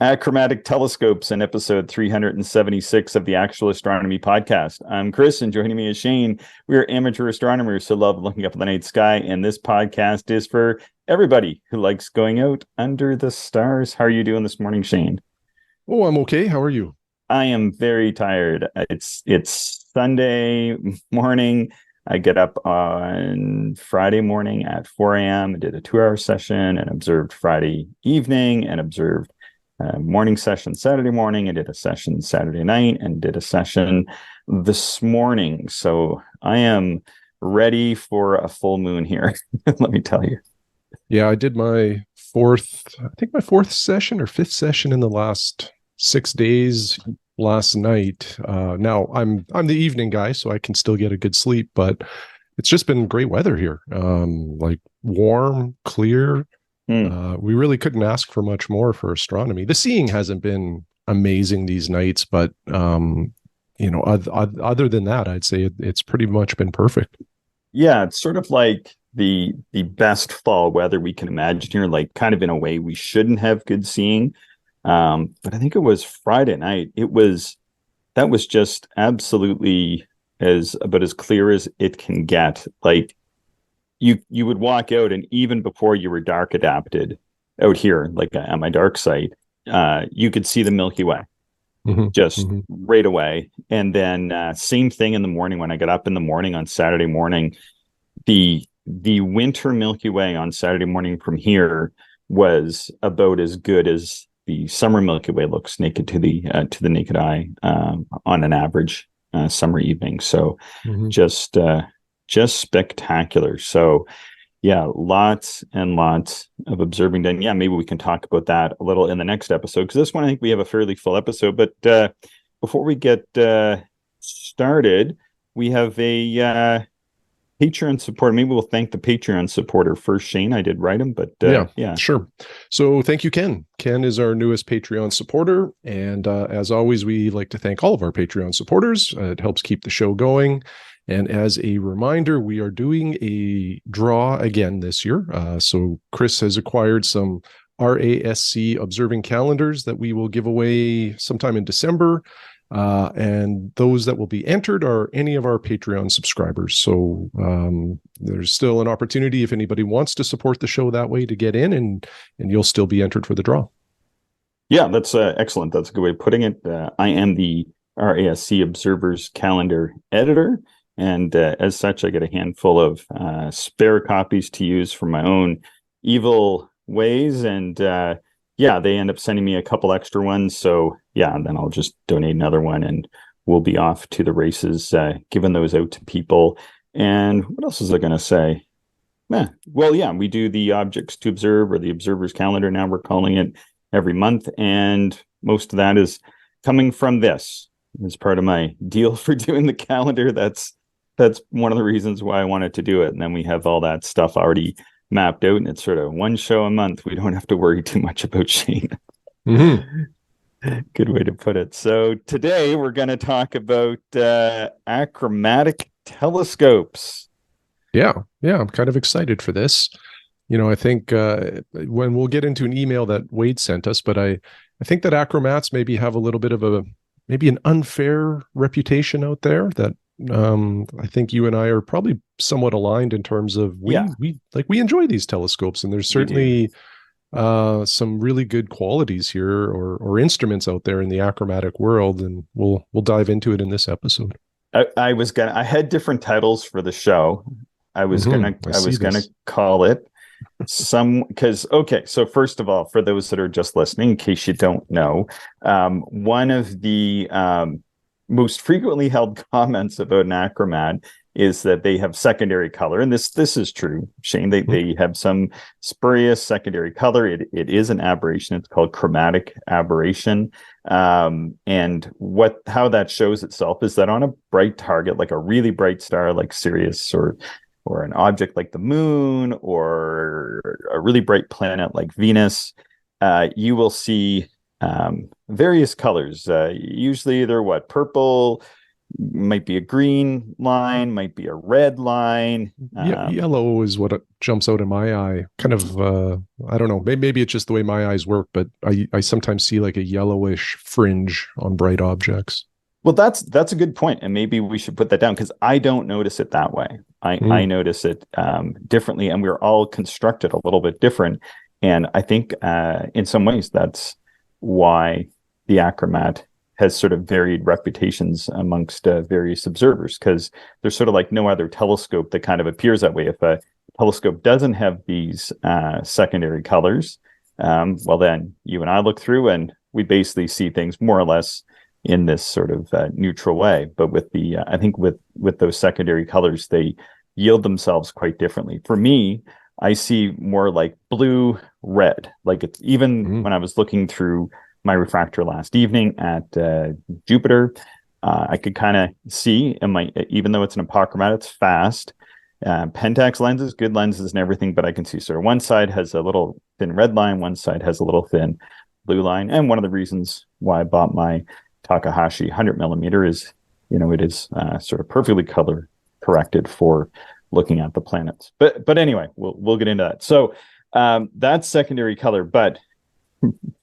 Achromatic telescopes in episode 376 of the Actual Astronomy podcast. I'm Chris, and joining me is Shane. We are amateur astronomers who love looking up at the night sky, and this podcast is for everybody who likes going out under the stars. How are you doing this morning, Shane? Oh, I'm okay. How are you? I am very tired. It's Sunday morning. I get up on Friday morning at 4 a.m. and did a 2-hour session and observed Friday evening and observed morning session Saturday morning. I did a session Saturday night and did a session this morning. So I am ready for a full moon here. Let me tell you. Yeah, I did my fourth session or fifth session in the last 6 days last night. Now I'm the evening guy, so I can still get a good sleep, but it's just been great weather here. Like warm, clear. We really couldn't ask for much more for astronomy. The seeing hasn't been amazing these nights, but other than that, I'd say it's pretty much been perfect. Yeah, it's sort of like the best fall weather we can imagine here. Like, kind of in a way, we shouldn't have good seeing. But I think it was Friday night. That was just absolutely about as clear as it can get. Like, you would walk out, and even before you were dark adapted out here, like at my dark site, you could see the Milky Way just right away. And then same thing in the morning when I got up in the morning on Saturday morning. The winter Milky Way on Saturday morning from here was about as good as the summer Milky Way looks naked to the naked eye on an average summer evening. So just spectacular. So yeah, lots and lots of observing done. Yeah, maybe we can talk about that a little in the next episode, because this one I think we have a fairly full episode. But before we get started, we have a Patreon supporter. Maybe we'll thank the Patreon supporter first, Shane. I did write him, but yeah, sure. So thank you, Ken. Ken is our newest Patreon supporter. And as always, we like to thank all of our Patreon supporters. It helps keep the show going. And as a reminder, we are doing a draw again this year. So Chris has acquired some RASC observing calendars that we will give away sometime in December. And those that will be entered are any of our Patreon subscribers. So there's still an opportunity if anybody wants to support the show that way to get in, and you'll still be entered for the draw. Yeah, that's excellent. That's a good way of putting it. I am the RASC Observers Calendar editor, and as such, I get a handful of spare copies to use for my own evil ways. And yeah, they end up sending me a couple extra ones. So yeah, and then I'll just donate another one, and we'll be off to the races, giving those out to people. And what else was I going to say? Well, yeah, we do the Objects to Observe, or the Observer's Calendar now we're calling it, every month. And most of that is coming from this as part of my deal for doing the calendar. That's one of the reasons why I wanted to do it. And then we have all that stuff already mapped out, and it's sort of one show a month. We don't have to worry too much about Shane. Good way to put it. So today we're going to talk about achromatic telescopes. Yeah, I'm kind of excited for this. I think when we'll get into an email that Wade sent us, but I think that achromats maybe have a little bit of an unfair reputation out there that I think you and I are probably somewhat aligned in terms of we enjoy these telescopes, and there's certainly some really good qualities here or instruments out there in the achromatic world, and we'll dive into it in this episode. I had different titles for the show. I was gonna call it because so first of all, for those that are just listening, in case you don't know, one of the most frequently held comments about an achromat is that they have secondary color, and this is true, Shane. They have some spurious secondary color. It is an aberration. It's called chromatic aberration, and how that shows itself is that on a bright target, like a really bright star like Sirius, or an object like the moon, or a really bright planet like Venus, you will see various colors. Usually they're purple, might be a green line, might be a red line. Yeah, yellow is what jumps out in my eye. Kind of, I don't know. Maybe it's just the way my eyes work, but I sometimes see like a yellowish fringe on bright objects. Well, that's a good point, and maybe we should put that down because I don't notice it that way. I Mm. notice it differently, and we're all constructed a little bit different. And I think in some ways that's why the achromat has sort of varied reputations amongst various observers because there's sort of like no other telescope that kind of appears that way. If a telescope doesn't have these secondary colors, well, then you and I look through and we basically see things more or less in this sort of neutral way. But with the, I think with those secondary colors, they yield themselves quite differently. For me, I see more like blue, red. Like it's even Mm. when I was looking through my refractor last evening at Jupiter, I could kind of see in my, even though it's an apachromat, it's fast. Pentax lenses, good lenses and everything, but I can see sort of one side has a little thin red line, one side has a little thin blue line. And one of the reasons why I bought my Takahashi 100 millimeter is, it is sort of perfectly color corrected for looking at the planets. But anyway, we'll get into that. So that's secondary color. But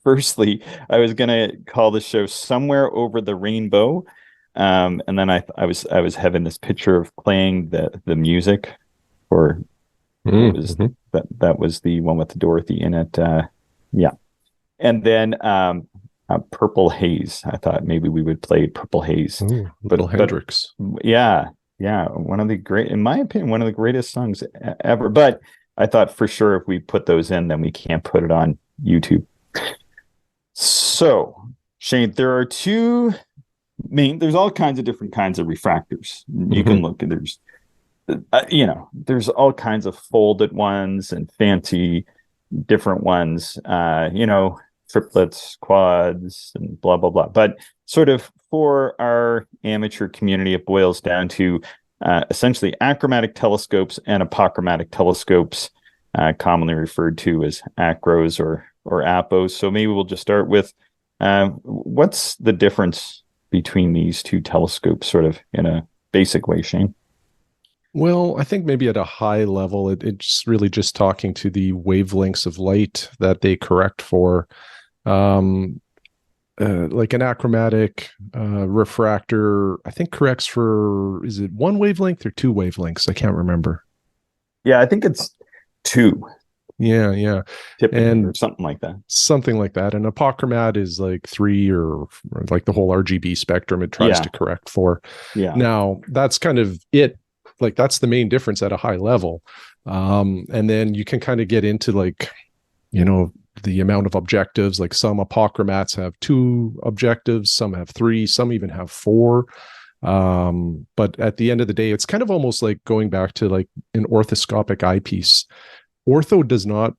firstly, I was gonna call the show Somewhere Over the Rainbow. And then I was having this picture of playing the music for what was Mm-hmm. that was the one with the Dorothy in it. Yeah. And then Purple Haze. I thought maybe we would play Purple Haze. Ooh, little But Hendrix. yeah, yeah, one of the great, in my opinion, one of the greatest songs ever. But I thought for sure if we put those in, then we can't put it on YouTube. So, Shane, there are there's all kinds of different kinds of refractors. You Mm-hmm. can look, there's all kinds of folded ones and fancy different ones, triplets, quads, and blah, blah, blah. But sort of for our amateur community, it boils down to essentially achromatic telescopes and apachromatic telescopes, commonly referred to as acros or apos. So maybe we'll just start with what's the difference between these two telescopes, sort of in a basic way, Shane? Well, I think maybe at a high level, it's really just talking to the wavelengths of light that they correct for. Um, like an achromatic refractor, I think corrects for, is it one wavelength or two wavelengths? I can't remember. Yeah, I think it's two Yeah. typically, or And something like that. something like that. And apochromat is like three or like the whole RGB spectrum it tries Yeah, to correct for. yeah, Now, that's kind of it. Like that's the main difference at a high level. And then you can kind of get into like, the amount of objectives. Like some apochromats have two objectives, some have three, some even have four. But at the end of the day, it's kind of almost like going back to like an orthoscopic eyepiece. Ortho does not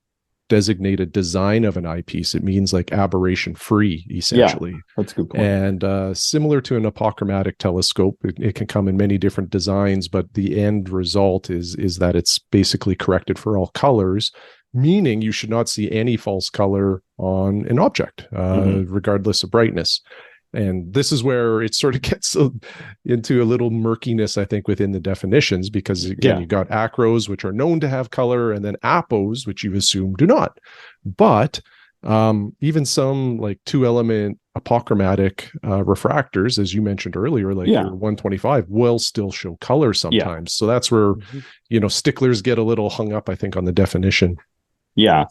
designate a design of an eyepiece. It means like aberration free, yeah. essentially. That's a good point. And similar to an apochromatic telescope, it can come in many different designs, but the end result is that it's basically corrected for all colors, meaning you should not see any false color on an object, regardless of brightness. And this is where it sort of gets into a little murkiness, I think, within the definitions, because again, you've got acros, which are known to have color, and then apos, which you assume do not. But even some like two element apochromatic refractors, as you mentioned earlier, like your 125, will still show color sometimes. So that's where, sticklers get a little hung up, I think, on the definition. Yeah.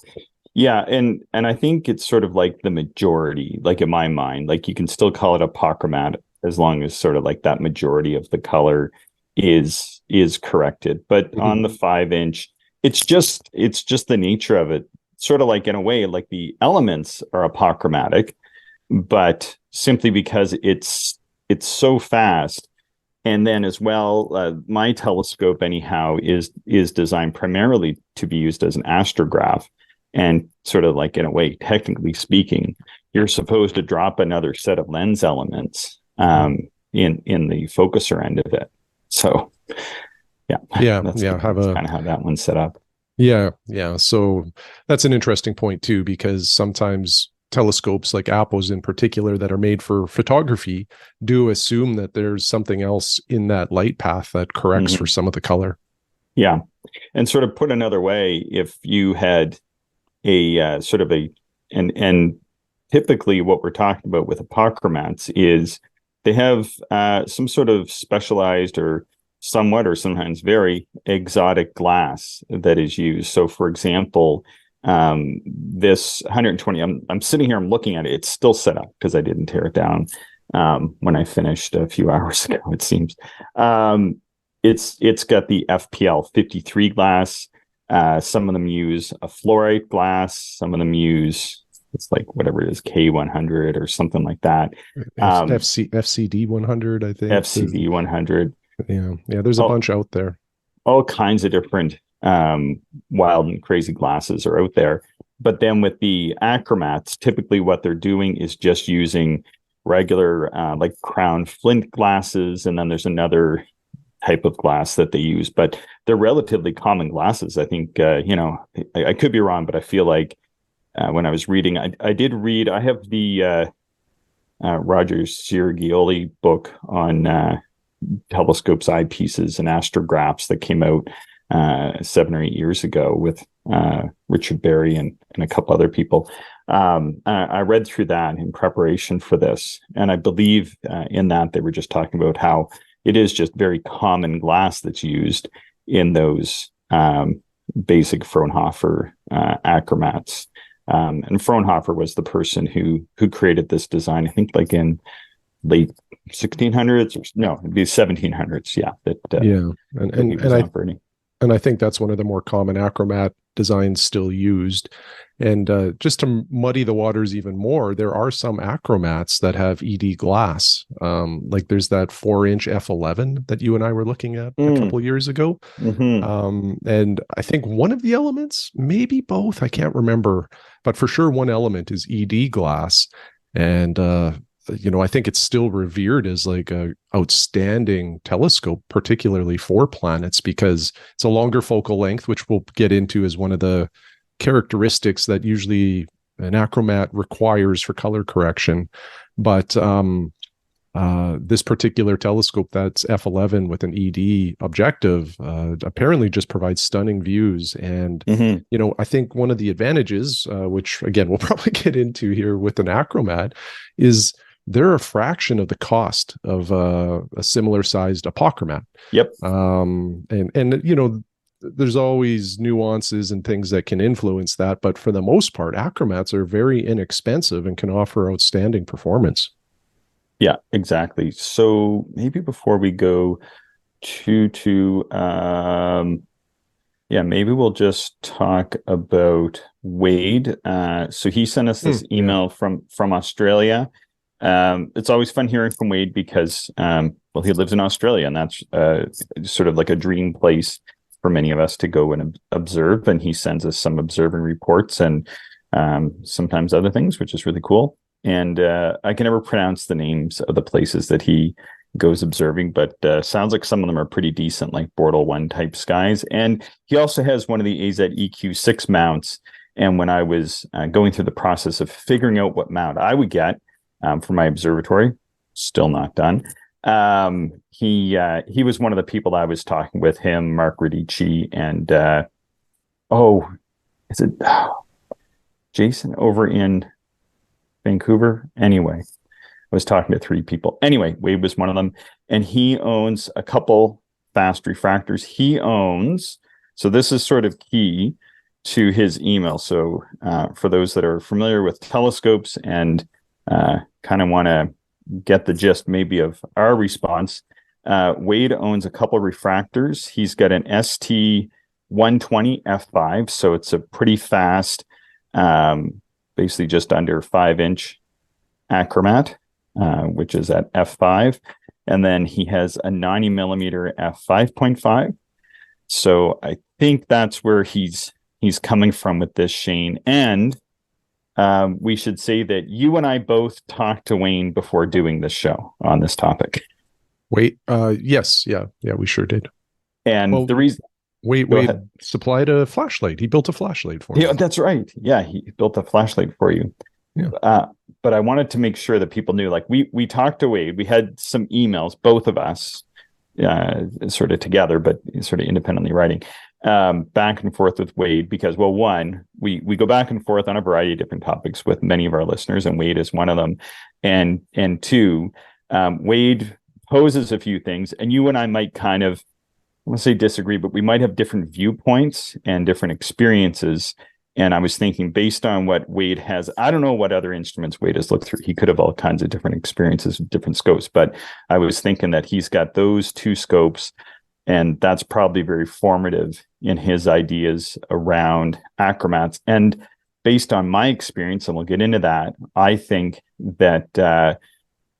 Yeah, and I think it's sort of like the majority, like in my mind, like you can still call it apochromat as long as sort of like that majority of the color is corrected. But on the 5-inch, it's just the nature of it. Sort of like in a way, like the elements are apochromatic, but simply because it's so fast. And then as well, my telescope anyhow is designed primarily to be used as an astrograph. And sort of like in a way, technically speaking, you're supposed to drop another set of lens elements in the focuser end of it. So that's have kind of how that one's set up. Yeah. So that's an interesting point too, because sometimes telescopes like Apple's in particular that are made for photography do assume that there's something else in that light path that corrects for Mhm. some of the color. Yeah. And sort of put another way, if you had a sort of a and typically what we're talking about with apochromats is they have some sort of specialized or somewhat or sometimes very exotic glass that is used. So for example, this 120, I'm sitting here, I'm looking at it, it's still set up because I didn't tear it down when I finished a few hours ago, it seems. It's got the FPL 53 glass. Some of them use a fluorite glass. Some of them use, it's like whatever it is, K100 or something like that. FCD 100, I think. FCD 100. Yeah, there's a All, bunch out there. all kinds of different wild and crazy glasses are out there. But then with the achromats, typically what they're doing is just using regular like crown flint glasses, and then there's another type of glass that they use, but they're relatively common glasses. I think, I could be wrong, but I feel like when I was reading, I did read, I have the Roger Sirigioli book on telescopes, eyepieces, and astrographs that came out 7 or 8 years ago with Richard Berry and a couple other people. I read through that in preparation for this, and I believe in that they were just talking about how it is just very common glass that's used in those basic Fraunhofer achromats. And Fraunhofer was the person who created this design, I think like in late 1600s, or no, it'd be 1700s. Yeah. Yeah. That he was operating. And I think that's one of the more common achromat designs still used. And just to muddy the waters even more, there are some achromats that have ED glass. Like there's that 4-inch F11 that you and I were looking at a couple of years ago. Mm-hmm. And I think one of the elements, maybe both, I can't remember, but for sure one element is ED glass. And I think it's still revered as like a outstanding telescope, particularly for planets, because it's a longer focal length, which we'll get into as one of the characteristics that usually an achromat requires for color correction. But this particular telescope, that's F11 with an ED objective, apparently just provides stunning views. And, I think one of the advantages, which again, we'll probably get into here with an achromat, is they're a fraction of the cost of a similar sized apochromat. Yep. And there's always nuances and things that can influence that, but for the most part, achromats are very inexpensive and can offer outstanding performance. Yeah, exactly. So maybe before we go maybe we'll just talk about Wade. So he sent us this email from Australia. It's always fun hearing from Wade because, he lives in Australia, and that's sort of like a dream place for many of us to go and observe. And he sends us some observing reports and sometimes other things, which is really cool. And I can never pronounce the names of the places that he goes observing, but sounds like some of them are pretty decent, like Bortle 1 type skies. And he also has one of the AZ-EQ6 mounts. And when I was going through the process of figuring out what mount I would get for my observatory, still not done. He was one of the people I was talking with, him, Mark Radici, and is it Jason over in Vancouver? Anyway, I was talking to 3 people. Anyway, Wade was one of them, and he owns a couple fast refractors. So this is sort of key to his email. So for those that are familiar with telescopes and kind of want to get the gist maybe of our response, Wade owns a couple refractors. He's got an ST 120 F5, so it's a pretty fast, basically just under 5-inch achromat, which is at F5. And then he has a 90 millimeter F5.5. So I think that's where he's coming from with this, Shane. And we should say that you and I both talked to Wayne before doing this show on this topic. Wait, yes, yeah, we sure did. And the reason, Wade supplied a flashlight. He built a flashlight for me. Yeah, that's right. Yeah, he built a flashlight for you. Yeah. But I wanted to make sure that people knew, like we talked to Wade, we had some emails, both of us, sort of together, but sort of independently writing, back and forth with Wade because, well, one, we go back and forth on a variety of different topics with many of our listeners, and Wade is one of them. And two, Wade poses a few things, and you and I might kind of, I want to say disagree, but we might have different viewpoints and different experiences. And I was thinking, based on what Wade has, I don't know what other instruments Wade has looked through. He could have all kinds of different experiences, different scopes. But I was thinking that he's got those two scopes, and that's probably very formative in his ideas around achromats. And based on my experience, and we'll get into that, I think that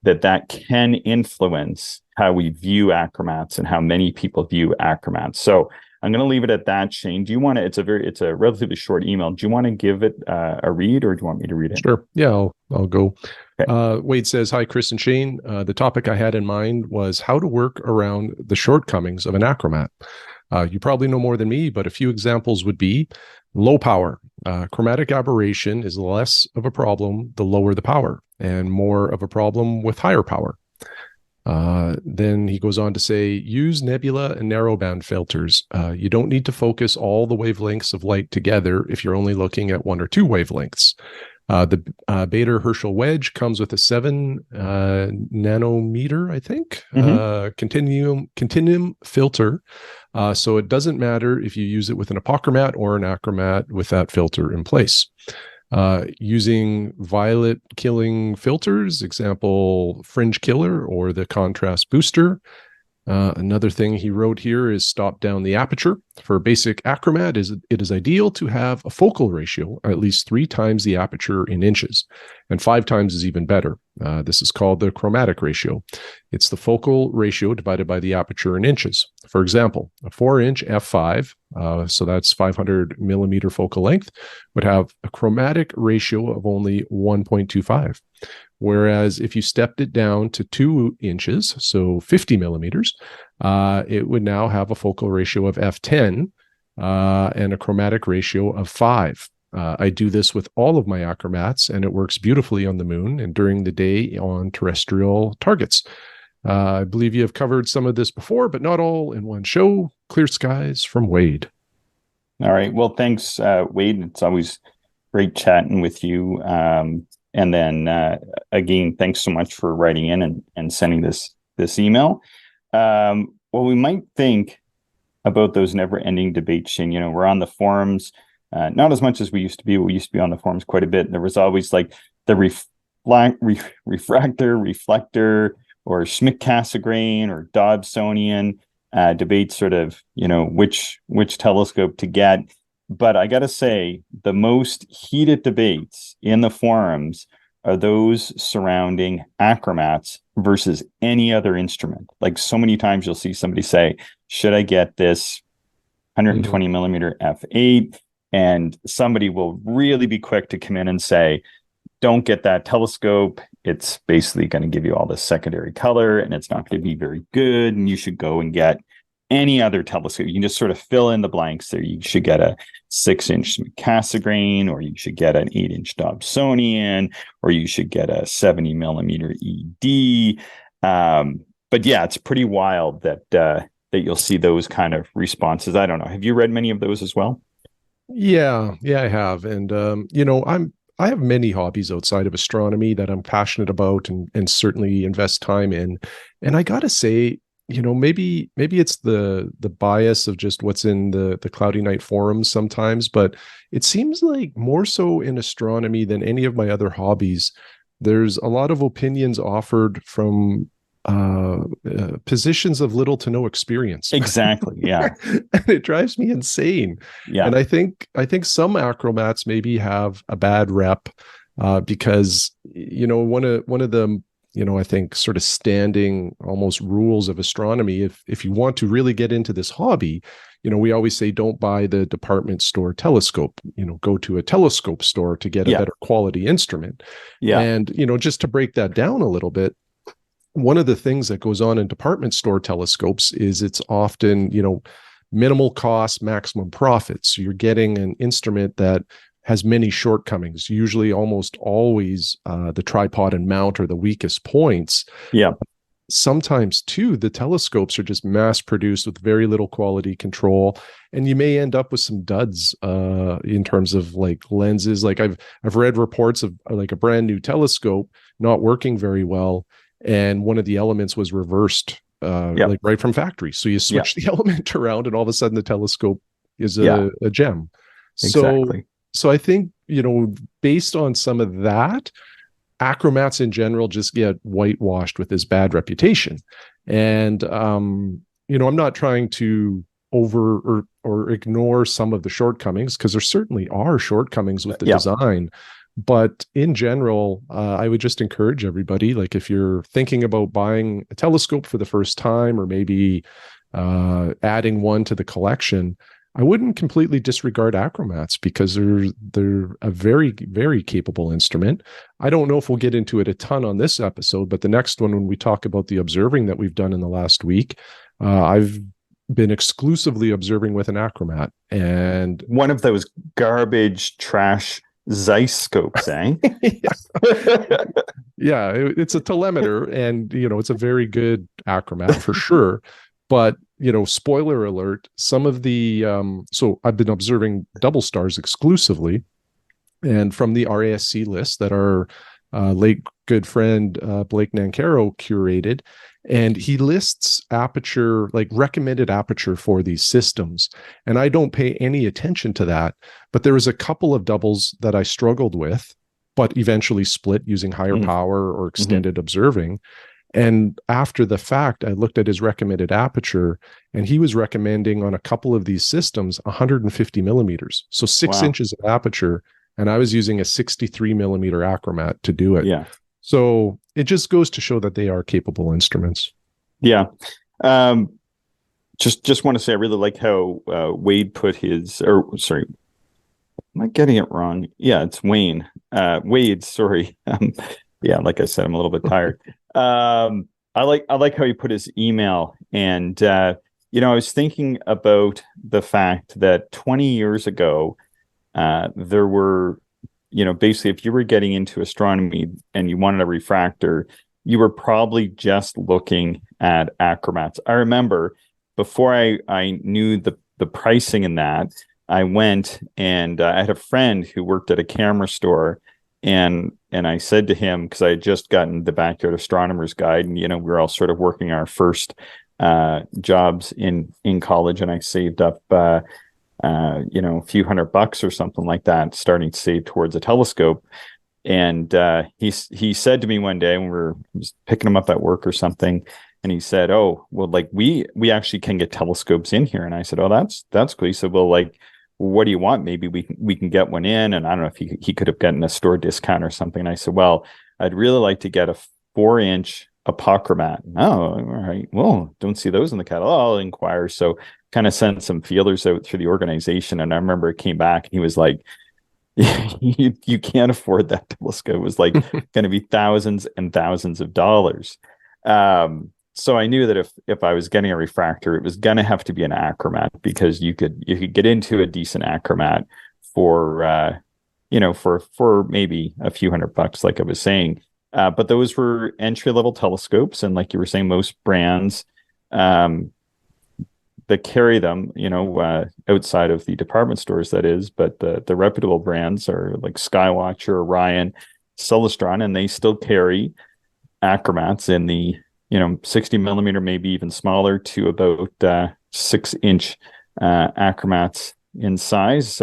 that can influence how we view achromats and how many people view achromats. So I'm going to leave it at that. Shane, do you want to? It's a relatively short email. Do you want to give it a read, or do you want me to read it? Sure. Yeah, I'll go. Okay. Wade says, "Hi, Chris and Shane. The topic I had in mind was how to work around the shortcomings of an achromat. You probably know more than me, but a few examples would be low power. Chromatic aberration is less of a problem the lower the power, and more of a problem with higher power. Then he goes on to say, use nebula and narrowband filters. You don't need to focus all the wavelengths of light together if you're only looking at one or two wavelengths. The Bader Herschel wedge comes with a 7 nanometer, I think, continuum filter. So it doesn't matter if you use it with an apochromat or an achromat with that filter in place. Using violet killing filters, example, fringe killer or the contrast booster. Another thing he wrote here is stop down the aperture. For basic achromat, it is ideal to have a focal ratio at least 3 times the aperture in inches, and 5 times is even better. This is called the chromatic ratio. It's the focal ratio divided by the aperture in inches. For example, a 4-inch f5, so that's 500 millimeter focal length, would have a chromatic ratio of only 1.25. Whereas if you stepped it down to 2 inches, so 50 millimeters, it would now have a focal ratio of f10 and a chromatic ratio of 5. I do this with all of my achromats, and it works beautifully on the moon and during the day on terrestrial targets. I believe you have covered some of this before, but not all in one show. Clear skies from Wade." All right. Well, thanks, Wade. It's always great chatting with you. And then again, thanks so much for writing in and sending this email. Well, we might think about those never-ending debates, Shane. We're on the forums, not as much as we used to be. We used to be on the forums quite a bit. There was always like the refractor, reflector, or Schmidt-Cassegrain or Dobsonian debate, sort of, which telescope to get. But I got to say, the most heated debates in the forums are those surrounding achromats versus any other instrument. Like, so many times you'll see somebody say, should I get this 120 millimeter f8? And somebody will really be quick to come in and say, don't get that telescope. It's basically going to give you all this secondary color, and it's not going to be very good. And you should go and get any other telescope. You can just sort of fill in the blanks there. You should get a 6-inch Cassegrain, or you should get an 8-inch Dobsonian, or you should get a 70 millimeter ED. But yeah, it's pretty wild that you'll see those kind of responses. I don't know. Have you read many of those as well? Yeah, I have. And I have many hobbies outside of astronomy that I'm passionate about and certainly invest time in. And I gotta say, maybe it's the bias of just what's in the Cloudy Night forums sometimes, but it seems like more so in astronomy than any of my other hobbies, there's a lot of opinions offered from positions of little to no experience. Exactly. Yeah. And it drives me insane. Yeah. And I think some achromats maybe have a bad rep because one of the I think sort of standing almost rules of astronomy, if you want to really get into this hobby, we always say don't buy the department store telescope, go to a telescope store to get a better quality instrument. Yeah. And just to break that down a little bit, one of the things that goes on in department store telescopes is it's often, minimal cost, maximum profit. So you're getting an instrument that has many shortcomings. Usually, almost always, the tripod and mount are the weakest points. Yeah. Sometimes too, the telescopes are just mass produced with very little quality control, and you may end up with some duds in terms of like lenses. Like I've read reports of like a brand new telescope not working very well, and one of the elements was reversed Yep. like right from factory. So you Yeah. switch the element around, and all of a sudden the telescope is Yeah. a gem. So Exactly. I think, based on some of that, achromats in general just get whitewashed with this bad reputation. And I'm not trying to over or ignore some of the shortcomings, because there certainly are shortcomings with the Yeah. design. But in general, I would just encourage everybody, like if you're thinking about buying a telescope for the first time, or maybe adding one to the collection, I wouldn't completely disregard achromats, because they're a very, very capable instrument. I don't know if we'll get into it a ton on this episode, but the next one, when we talk about the observing that we've done in the last week, I've been exclusively observing with an achromat. And One of those garbage trash Zeiss scopes, eh? yeah, it's a telemeter, and it's a very good achromat for sure. But spoiler alert, some of the so I've been observing double stars exclusively, and from the RASC list that our late good friend Blake Nancaro curated, and he lists aperture, like recommended aperture for these systems, and I don't pay any attention to that. But there was a couple of doubles that I struggled with, but eventually split using higher power or extended observing. And after the fact, I looked at his recommended aperture, and he was recommending on a couple of these systems 150 millimeters, so 6 inches of aperture. And I was using a 63 millimeter achromat to do it. Yeah. So it just goes to show that they are capable instruments. Yeah. Just want to say I really like how Wade put his, or sorry, am I getting it wrong? Yeah, it's Wayne. Wade, sorry. Yeah, like I said, I'm a little bit tired. I like how he put his email, and I was thinking about the fact that 20 years ago, there were, basically, if you were getting into astronomy and you wanted a refractor, you were probably just looking at achromats. I remember before I knew the pricing in that, I went and I had a friend who worked at a camera store, and I said to him, because I had just gotten the Backyard Astronomer's Guide, and we were all sort of working our first jobs in college, and I saved up a few $100 or something like that, starting to save towards a telescope. And he said to me one day when I was picking him up at work or something, and he said, "Oh, well, like we actually can get telescopes in here." And I said, "Oh, that's cool." He said, "Well, like, what do you want? Maybe we can get one in." And I don't know if he could have gotten a store discount or something. And I said, "Well, I'd really like to get a 4-inch apochromat." "Oh, all right. Well, don't see those in the catalog. I'll inquire." So kind of sent some feelers out through the organization. And I remember it came back and he was like, you can't afford that telescope. It was like going to be thousands and thousands of dollars. So I knew that if I was getting a refractor, it was going to have to be an achromat, because you could get into a decent achromat for for maybe a few $100, like I was saying. But those were entry level telescopes, and like you were saying, most brands that carry them, outside of the department stores, that is, but the reputable brands are like Skywatcher, Orion, Celestron, and they still carry achromats in the 60 millimeter, maybe even smaller, to about 6-inch achromats in size.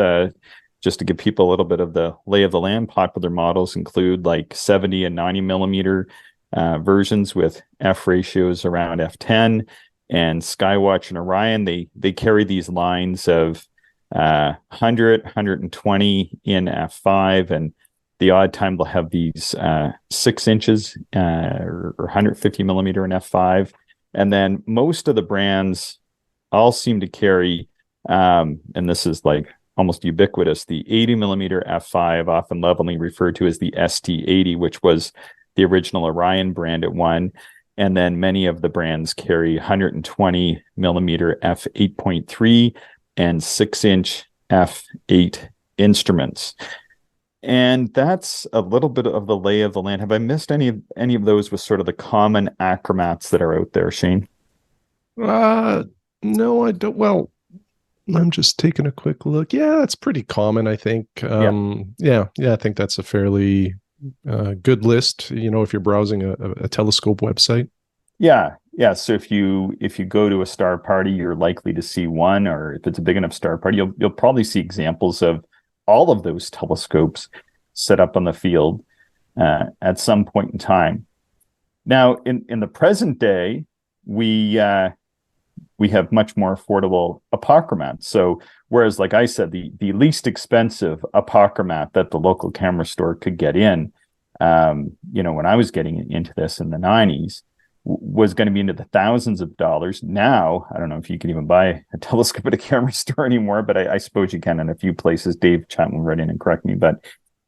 Just to give people a little bit of the lay of the land, popular models include like 70 and 90 millimeter versions with f ratios around f10. And Skywatch and Orion, they carry these lines of 100, 120 in f5, and the odd time they'll have these 6 inches or 150 millimeter in f5. And then most of the brands all seem to carry, and this is like almost ubiquitous, the 80 millimeter f5, often lovingly referred to as the ST80, which was the original Orion brand at one. And then many of the brands carry 120 millimeter f8.3 and 6-inch f8 instruments. And that's a little bit of the lay of the land. Have I missed any of those with sort of the common achromats that are out there, Shane? Uh, no, I don't. Well, I'm just taking a quick look. Yeah, that's pretty common, I think. Yeah. Yeah, I think that's a fairly good list. If you're browsing a telescope website. Yeah, yeah. So if you go to a star party, you're likely to see one, or if it's a big enough star party, you'll probably see examples of all of those telescopes set up on the field at some point in time. Now, in the present day, we we have much more affordable apochromats. So whereas, like I said, the least expensive apochromat that the local camera store could get in, when I was getting into this in the 90s, was going to be into the thousands of dollars. Now, I don't know if you can even buy a telescope at a camera store anymore, but I suppose you can in a few places. Dave Chapman right in and correct me, but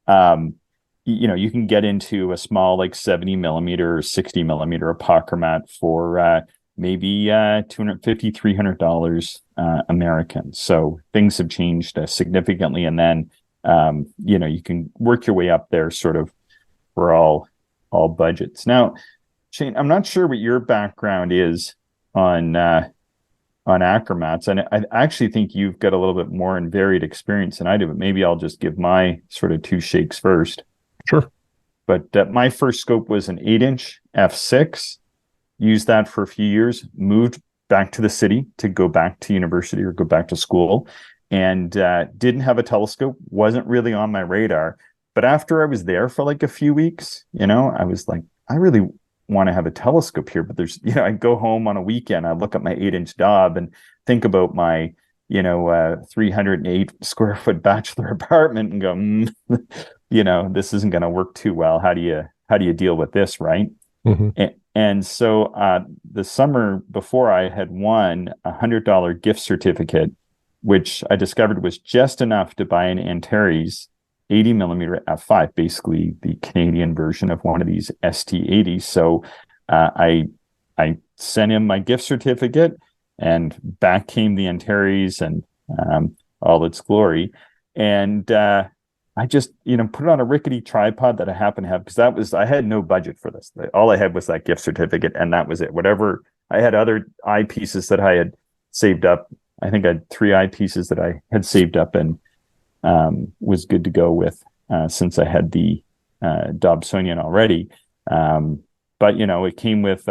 um, you can get into a small like 70 millimeter or 60 millimeter apochromat for maybe $250, $300 American. So things have changed significantly. And then, you can work your way up there sort of for all budgets. Now, Shane, I'm not sure what your background is on achromats, and I actually think you've got a little bit more and varied experience than I do. But maybe I'll just give my sort of two shakes first. Sure. But my first scope was an 8-inch f6. Used that for a few years. Moved back to the city to go back to university or go back to school, and didn't have a telescope. Wasn't really on my radar. But after I was there for like a few weeks, I was like, I really want to have a telescope here, but I go home on a weekend, I look at my 8-inch Dob and think about my, 308 square foot bachelor apartment and go, this isn't going to work too well. How do you deal with this, right? Mm-hmm. And so the summer before, I had won $100 gift certificate, which I discovered was just enough to buy an Antares 80 millimeter f5, basically the Canadian version of one of these ST80s. So I sent him my gift certificate, and back came the Antares and all its glory. And I just put it on a rickety tripod that I happen to have, because I had no budget for this. All I had was that gift certificate, and that was it. Whatever I had, other eyepieces that I had saved up. I think I had 3 eyepieces that I had saved up, and was good to go with since I had the Dobsonian already. But it came with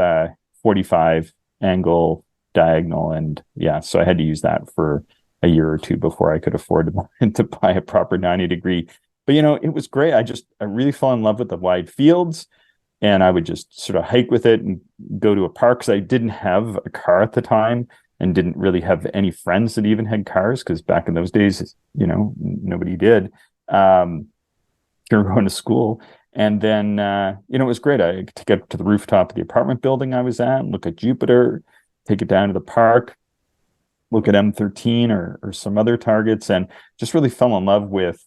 45 angle diagonal, and so I had to use that for a year or two before I could afford to buy a proper 90-degree. But it was great. I really fell in love with the wide fields, and I would just sort of hike with it and go to a park, because I didn't have a car at the time and didn't really have any friends that even had cars, because back in those days, nobody did. You're going to school. And then, it was great. I could get up to the rooftop of the apartment building I was at, look at Jupiter, take it down to the park, look at M13 or some other targets, and just really fell in love with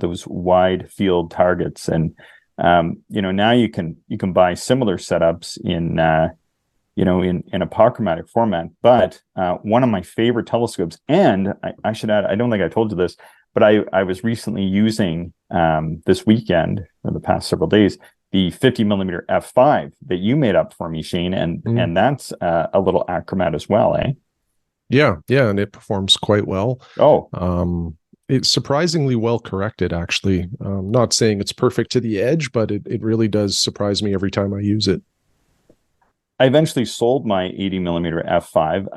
those wide field targets. And, now you can buy similar setups in apochromatic format. But one of my favorite telescopes, and I should add, I don't think I told you this, but I was recently using this weekend, or the past several days, the 50 millimeter f5 that you made up for me, Shane, and that's a little achromat as well, eh? Yeah, and it performs quite well. Oh, It's surprisingly well corrected, actually. Not saying it's perfect to the edge, but it really does surprise me every time I use it. I eventually sold my 80 millimeter f5.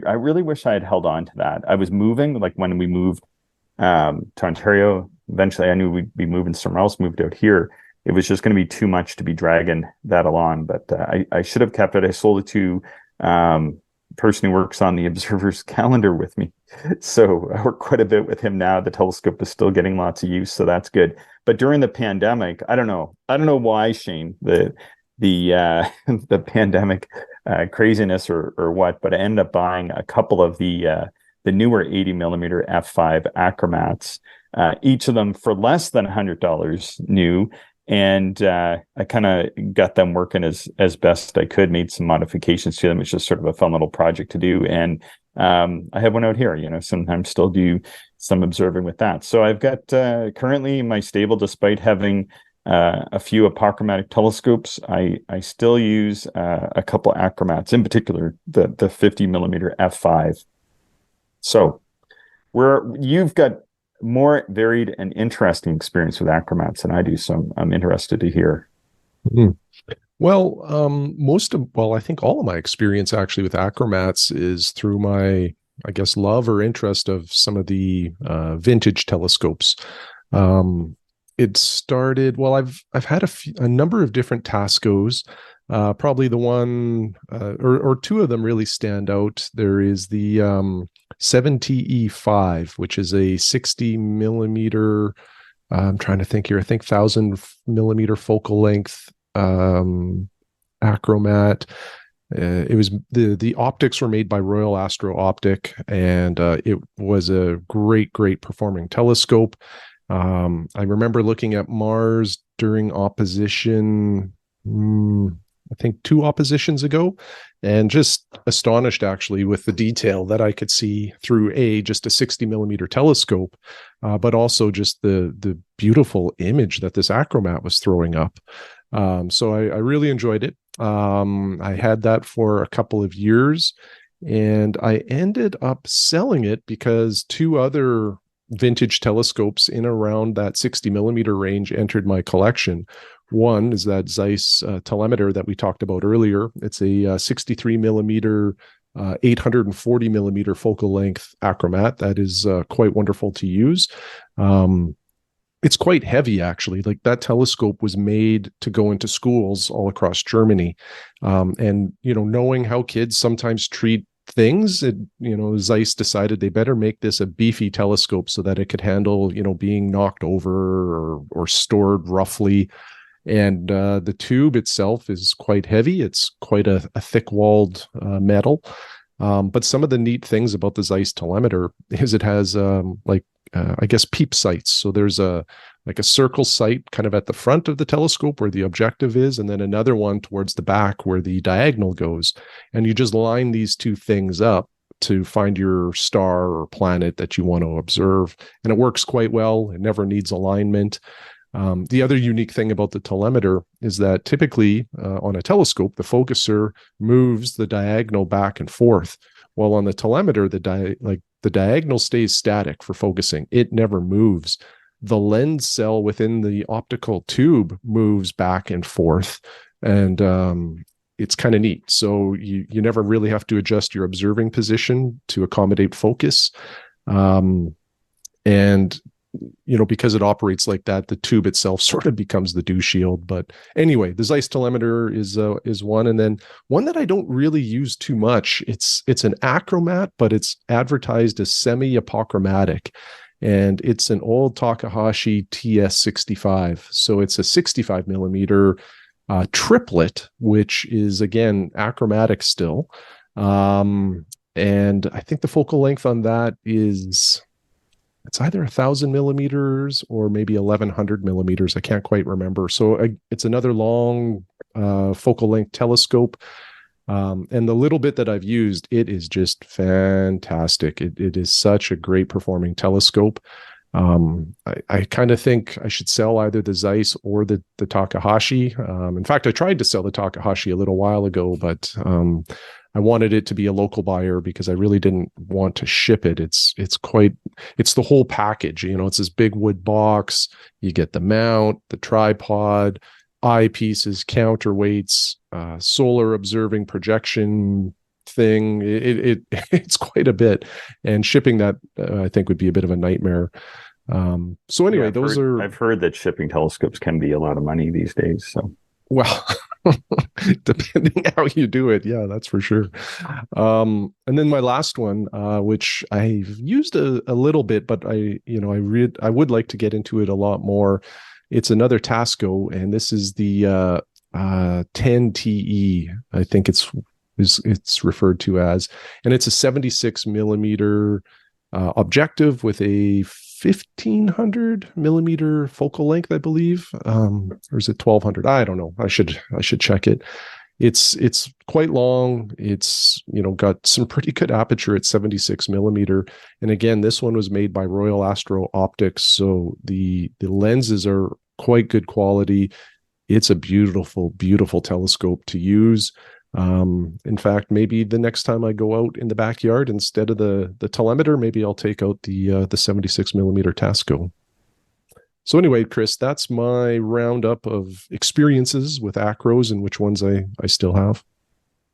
I really wish I had held on to that. I was moving, like when we moved to Ontario. Eventually, I knew we'd be moving somewhere else. Moved out here. It was just going to be too much to be dragging that along. But I should have kept it. I sold it to person who works on the Observer's calendar with me. So I work quite a bit with him now. The telescope is still getting lots of use, so that's good. But during the pandemic, I don't know why, Shane, the the pandemic craziness or what, but I ended up buying a couple of the newer 80 millimeter f5 achromats, each of them for less than $100 new. And I kind of got them working as best I could, made some modifications to them. It's just sort of a fun little project to do. And I have one out here, sometimes still do some observing with that. So I've got currently in my stable, despite having a few achromatic telescopes, I still use a couple achromats, in particular the 50 millimeter f5. So you've got more varied and interesting experience with achromats than I do, so I'm interested to hear. Mhm. Well, I think all of my experience actually with achromats is through my, I guess, love or interest of some of the vintage telescopes. Um, it started, well, I've had a number of different Tascos. Probably the one or two of them really stand out. There is the 7TE5, which is a 60 millimeter. I'm trying to think here. I think 1,000 millimeter focal length achromat. It was the optics were made by Royal Astro Optic, and it was a great performing telescope. I remember looking at Mars during opposition. I think two oppositions ago, and just astonished actually with the detail that I could see through just a 60 millimeter telescope, but also just the beautiful image that this achromat was throwing up. So I really enjoyed it. I had that for a couple of years, and I ended up selling it because two other vintage telescopes in around that 60 millimeter range entered my collection. One is that Zeiss telemeter that we talked about earlier. It's a 63 millimeter 840 millimeter focal length achromat that is quite wonderful to use. It's quite heavy, actually. Like, that telescope was made to go into schools all across Germany. And, knowing how kids sometimes treat things, Zeiss decided they better make this a beefy telescope so that it could handle, being knocked over or stored roughly. And the tube itself is quite heavy. It's quite a thick-walled metal. But some of the neat things about the Zeiss telemeter is it has I guess peep sights. So there's a circle sight kind of at the front of the telescope where the objective is, and then another one towards the back where the diagonal goes. And you just line these two things up to find your star or planet that you want to observe. And it works quite well. It never needs alignment. The other unique thing about the telemeter is that typically on a telescope, the focuser moves the diagonal back and forth. While on the telemeter, the diagonal stays static for focusing. It never moves. The lens cell within the optical tube moves back and forth, and it's kind of neat. So you never really have to adjust your observing position to accommodate focus. And because it operates like that, the tube itself sort of becomes the dew shield. But anyway, the Zeiss telemeter is one, and then one that I don't really use too much. It's an achromat, but it's advertised as semi-achromatic, and it's an old Takahashi TS65. So it's a 65 millimeter triplet, which is again achromatic still. And I think the focal length on that is, it's either 1,000 millimeters or maybe 1,100 millimeters. I can't quite remember. So it's another long focal length telescope. And the little bit that I've used, it is just fantastic. It is such a great performing telescope. I kind of think I should sell either the Zeiss or the Takahashi. In fact, I tried to sell the Takahashi a little while ago, but I wanted it to be a local buyer because I really didn't want to ship it. It's the whole package. It's this big wood box. You get the mount, the tripod, eyepieces, counterweights, solar observing projection thing. It's quite a bit, and shipping that I think would be a bit of a nightmare. So anyway, I've heard that shipping telescopes can be a lot of money these days. So, well, depending how you do it, yeah, that's for sure. And then my last one, which I've used a little bit, but I would like to get into it a lot more. It's another Tasco, and this is the 10TE. I think it's referred to as, and it's a 76 millimeter objective with a 1,500 millimeter focal length, I believe, or is it 1,200? I don't know. I should check it. It's quite long. It's, got some pretty good aperture at 76 millimeter. And again, this one was made by Royal Astro Optics, so the lenses are quite good quality. It's a beautiful, beautiful telescope to use. In fact, maybe the next time I go out in the backyard, instead of the telemeter, maybe I'll take out the 76 millimeter Tasco. So anyway, Chris, that's my roundup of experiences with acros and which ones I still have.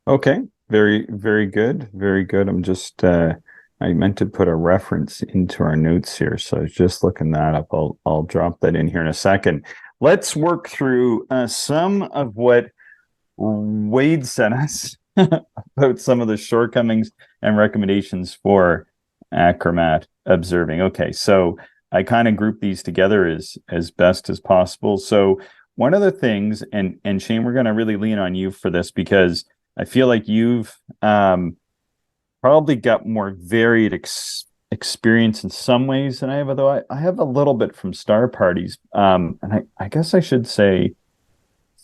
Okay. Very, very good. Very good. I'm just I meant to put a reference into our notes here, so I was just looking that up. I'll drop that in here in a second. Let's work through some of what Wade sent us about some of the shortcomings and recommendations for achromat observing. Okay, so I kind of group these together as best as possible. So one of the things, and Shane, we're going to really lean on you for this because I feel like you've probably got more varied experience in some ways than I have, although I have a little bit from star parties. And I guess I should say,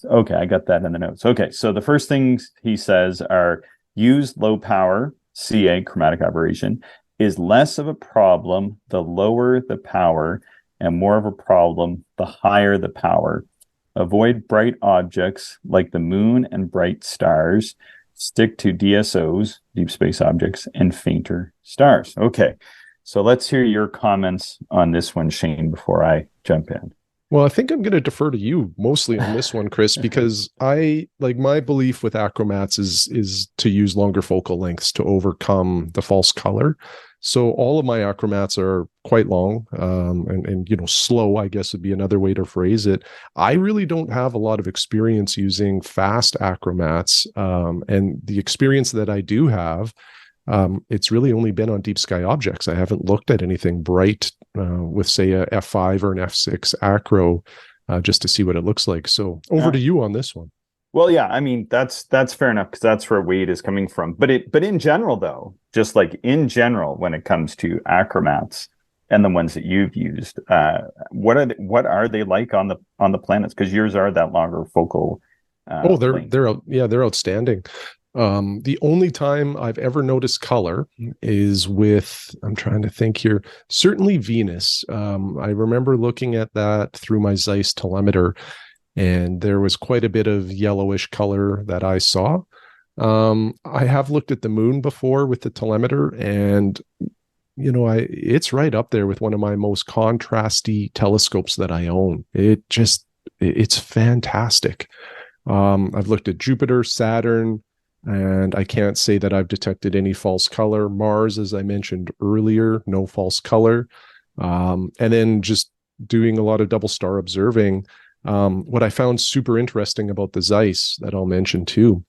okay, I got that in the notes. Okay, so the first things he says are use low power, CA, chromatic aberration, is less of a problem the lower the power and more of a problem the higher the power. Avoid bright objects like the moon and bright stars. Stick to DSOs, deep space objects, and fainter stars. Okay, so let's hear your comments on this one, Shane, before I jump in. Well, I think I'm going to defer to you mostly on this one, Chris, because I like my belief with achromats is to use longer focal lengths to overcome the false color. So all of my achromats are quite long, and slow, I guess would be another way to phrase it. I really don't have a lot of experience using fast achromats, and the experience that I do have, it's really only been on deep sky objects. I haven't looked at anything bright with, say, a F5 or an F6 acro just to see what it looks like. So over to you on this one. Well, yeah, I mean that's fair enough because that's where Wade is coming from. But in general, though, just like in general, when it comes to achromats and the ones that you've used, what are they like on the planets? Because yours are that longer focal. They're outstanding. The only time I've ever noticed color is with, I'm trying to think here, certainly Venus. I remember looking at that through my Zeiss telemeter, and there was quite a bit of yellowish color that I saw. I have looked at the moon before with the telemeter, and it's right up there with one of my most contrasty telescopes that I own. It's fantastic. I've looked at Jupiter, Saturn, and I can't say that I've detected any false color. Mars, as I mentioned earlier, no false color. And then just doing a lot of double star observing. What I found super interesting about the Zeiss that I'll mention too,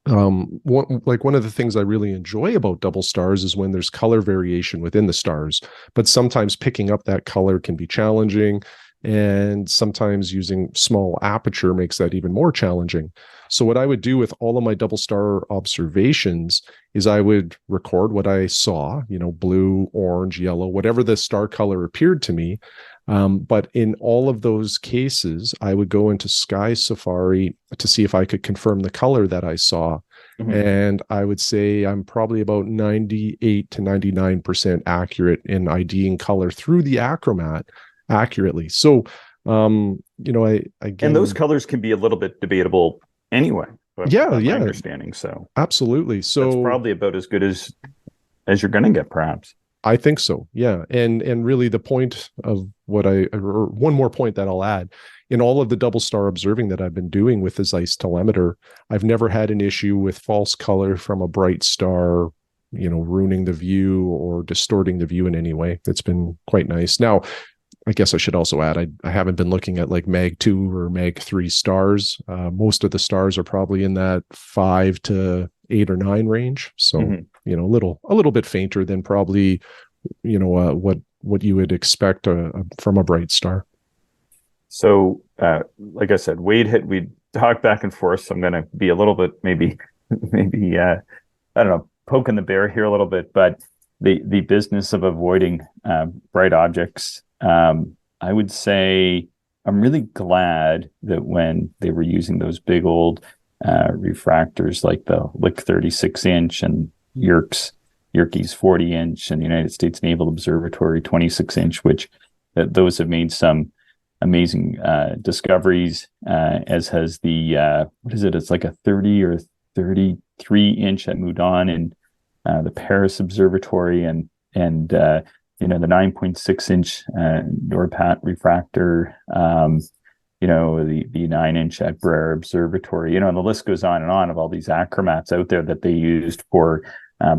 one of the things I really enjoy about double stars is when there's color variation within the stars, but sometimes picking up that color can be challenging, and sometimes using small aperture makes that even more challenging. So what I would do with all of my double star observations is I would record what I saw, blue, orange, yellow, whatever the star color appeared to me. But in all of those cases, I would go into Sky Safari to see if I could confirm the color that I saw. Mm-hmm. And I would say I'm probably about 98 to 99% accurate in IDing color through the achromat accurately. So, I again, and those colors can be a little bit debatable anyway. Yeah, my understanding. So absolutely. So that's probably about as good as you're going to get, perhaps. I think so. Yeah. And really the point of or one more point that I'll add, in all of the double star observing that I've been doing with the Zeiss telemeter, I've never had an issue with false color from a bright star, ruining the view or distorting the view in any way. It's been quite nice. Now, I guess I should also add, I haven't been looking at like Mag 2 or Mag 3 stars. Most of the stars are probably in that 5 to 8 or 9 range. So, a little bit fainter than probably, what you would expect from a bright star. So, like I said, we talked back and forth. So I'm going to be a little bit, maybe, I don't know, poking the bear here a little bit, but the business of avoiding bright objects, I would say I'm really glad that when they were using those big old refractors like the Lick 36-inch and Yerkes 40-inch, and the United States Naval Observatory 26-inch, which those have made some amazing discoveries, as has the what is it? It's like a 30 or 33-inch at Meudon and the Paris Observatory, and the 9.6-inch Norpat refractor, the 9-inch at Brer Observatory, and the list goes on and on of all these achromats out there that they used for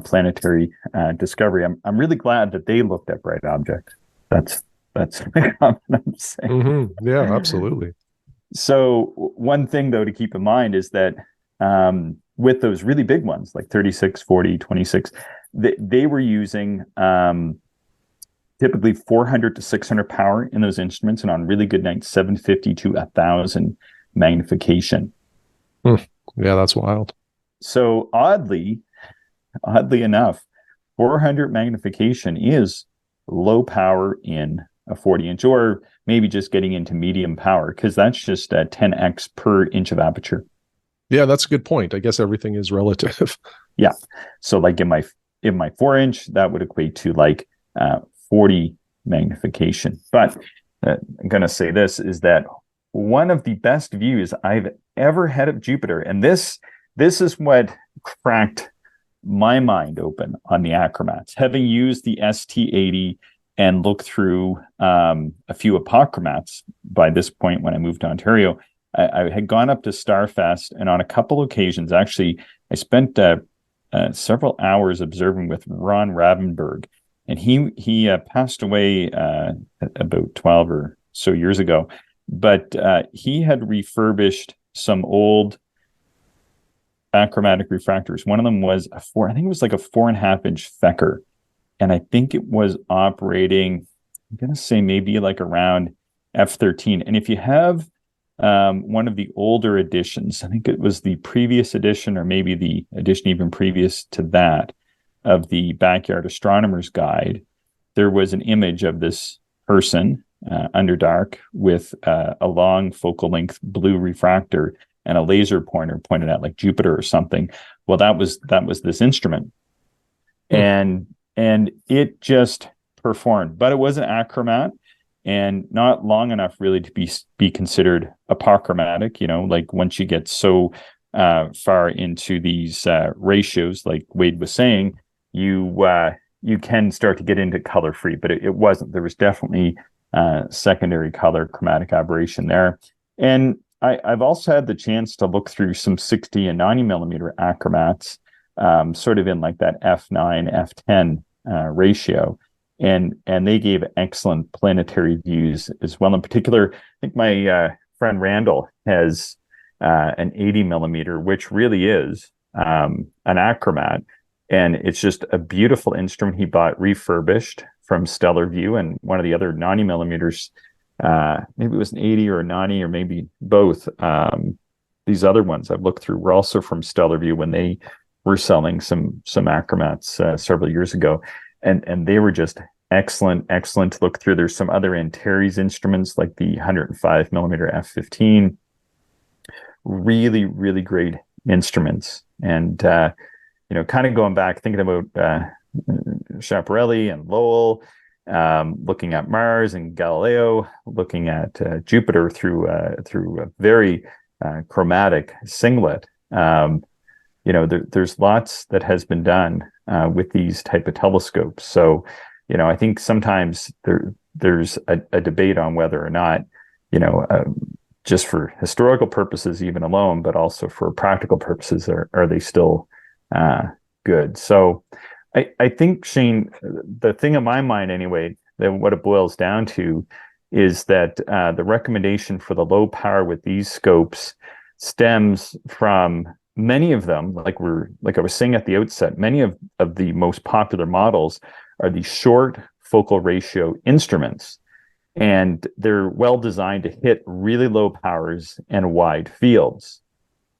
planetary discovery. I'm really glad that they looked at bright objects. That's the comment I'm saying. Mm-hmm. Yeah, absolutely. So one thing though to keep in mind is that with those really big ones like 36, 40, 26, they were using typically 400 to 600 power in those instruments, and on really good nights, 750 to 1,000 magnification. Yeah, that's wild. So oddly enough, 400 magnification is low power in a 40-inch, or maybe just getting into medium power, because that's just 10x per inch of aperture. Yeah, that's a good point. I guess everything is relative. Yeah. So like in my 4-inch, that would equate to like 40 magnification. But I'm going to say this is that one of the best views I've ever had of Jupiter, and this is what cracked my mind open on the achromats, having used the ST80 and looked through a few achromats by this point when I moved to Ontario. I had gone up to Starfest, and on a couple occasions, actually, I spent several hours observing with Ron Ravenberg, and he passed away about 12 or so years ago. But he had refurbished some old achromatic refractors. One of them was I think it was like a 4.5-inch Fecker, and I think it was operating, I'm going to say maybe like around F13. And if you have one of the older editions, I think it was the previous edition, or maybe the edition even previous to that, of the Backyard Astronomer's Guide, there was an image of this person under dark with a long focal length blue refractor and a laser pointer pointed at like Jupiter or something. Well, that was this instrument, and it just performed, but it was an achromat, and not long enough really to be considered achromatic. Like once you get so far into these ratios, like Wade was saying, you can start to get into color free, but it wasn't. There was definitely secondary color chromatic aberration there. And I've also had the chance to look through some 60 and 90 millimeter achromats, sort of in like that F9, F10 ratio. And they gave excellent planetary views as well. In particular, I think my friend Randall has an 80 millimeter, which really is an achromat. And it's just a beautiful instrument he bought refurbished from Stellar View. And one of the other 90 millimeters, maybe it was an 80 or a 90, or maybe both. These other ones I've looked through were also from Stellar View when they were selling some achromats several years ago. And they were just excellent to look through. There's some other Antares instruments like the 105 millimeter F15. Really, really great instruments. And kind of going back, thinking about Schiaparelli and Lowell, looking at Mars and Galileo, looking at Jupiter through a very chromatic singlet. There's lots that has been done with these type of telescopes. So, I think sometimes there's a debate on whether or not, just for historical purposes even alone, but also for practical purposes, are they still good? So I think, Shane, the thing in my mind anyway, that what it boils down to is that the recommendation for the low power with these scopes stems from many of them, like I was saying at the outset, many of the most popular models are the short focal ratio instruments, and they're well designed to hit really low powers and wide fields.